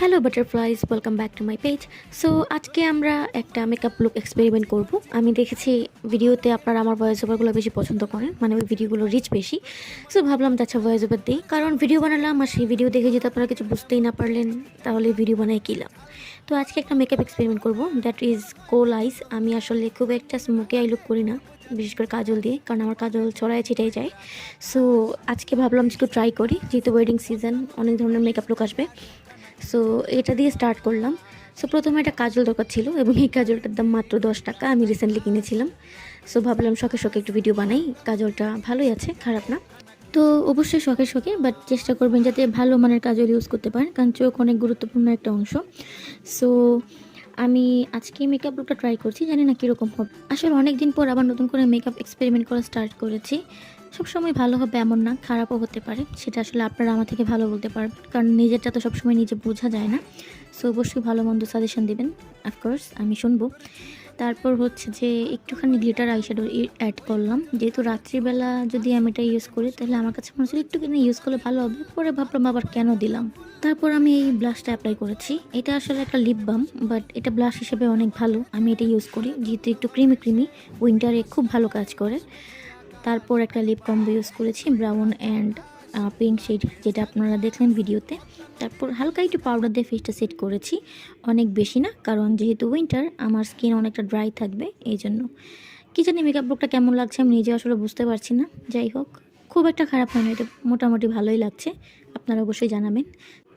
Hello butterflies, welcome back to my page. So আজকে আমরা একটা মেকআপ লুক এক্সপেরিমেন্ট করব। আমি দেখেছি ভিডিওতে আপনারা আমার ভয়েস ওভারগুলো বেশি পছন্দ করেন, মানে ওই ভিডিওগুলো রিচ বেশি। সো ভাবলাম আচ্ছা ভয়েস ওভার দিই, কারণ ভিডিও বানালাম আর সেই ভিডিও দেখে যদি আপনারা কিছু বুঝতেই না পারলেন তাহলে ভিডিও বানায় কী লাভ। তো আজকে একটা মেকআপ এক্সপেরিমেন্ট করব, দ্যাট ইজ কোল আইস। আমি আসলে খুব একটা স্মোকি আই লুক করি না, বিশেষ করে কাজল দিয়ে, কারণ আমার কাজল ছড়ায় ছিটাই যায়। সো আজকে ভাবলাম যে একটু ট্রাই করি, যেহেতু ওয়েডিং সিজন, অনেক ধরনের মেকআপ লুক আসবে। সো এটা দিয়ে স্টার্ট করলাম। সো প্রথমে একটা কাজল দরকার ছিল এবং এই কাজলটার দাম মাত্র 10 টাকা, আমি রিসেন্টলি কিনেছিলাম। সো ভাবলাম শখে শখে একটু ভিডিও বানাই, কাজলটা ভালোই আছে, খারাপ না। তো অবশ্যই শখে শখে, বাট চেষ্টা করবেন যাতে ভালো মানের কাজল ইউজ করতে পারেন, কারণ চোখ অনেক গুরুত্বপূর্ণ একটা অংশ। সো আমি আজকে মেকআপ লুকটা ট্রাই করছি, জানি না কীরকম হবে। আসলে অনেক দিন পর আবার নতুন করে মেকআপ এক্সপেরিমেন্ট করা স্টার্ট করেছি। সবসময় ভালো হবে এমন না, খারাপও হতে পারে, সেটা আসলে আপনারা আমার থেকে ভালো বলতে পারবেন, কারণ নিজেরটা তো সবসময় নিজে বোঝা যায় না। সো অবশ্যই ভালো মন্দ সাজেশন দেবেন, অফকোর্স আমি শুনবো। তারপর হচ্ছে যে একটুখানি গ্লিটার আইশ্যাডো অ্যাড করলাম, যেহেতু রাত্রিবেলা যদি আমি এটা ইউজ করি তাহলে আমার কাছে মনে হচ্ছিল একটুখানি ইউজ করলে ভালো হবে, পরে ভাবলাম আবার কেন দিলাম। তারপর আমি এই ব্লাশটা অ্যাপ্লাই করেছি। এটা আসলে একটা লিপ বাম, বাট এটা ব্লাশ হিসেবে অনেক ভালো, আমি এটা ইউজ করি, যেহেতু একটু ক্রিমি ক্রিমি, উইন্টারে খুব ভালো কাজ করে। তারপর একটা লিপ কম্বো ইউজ করেছি, ব্রাউন অ্যান্ড পিঙ্ক শেড, যেটা আপনারা দেখলেন ভিডিওতে। তারপর হালকা একটু পাউডার দিয়ে ফেসটা সেট করেছি, অনেক বেশি না, কারণ যেহেতু উইন্টার আমার স্কিন অনেকটা ড্রাই থাকবে, এই জন্য। কী জানি মেকআপ লুকটা কেমন লাগছে আমি নিজে আসলে বুঝতে পারছি না। যাই হোক, খুব একটা খারাপ হয় না, এটা মোটামুটি ভালোই লাগছে, আপনারা অবশ্যই জানাবেন।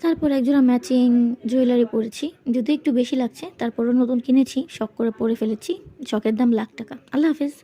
তারপর একজোড়া ম্যাচিং জুয়েলারি পরেছি, যদি একটু বেশি লাগছে, তারপরও নতুন কিনেছি, শখ করে পরে ফেলেছি। শখের দাম লাখ টাকা। আল্লাহ হাফেজ।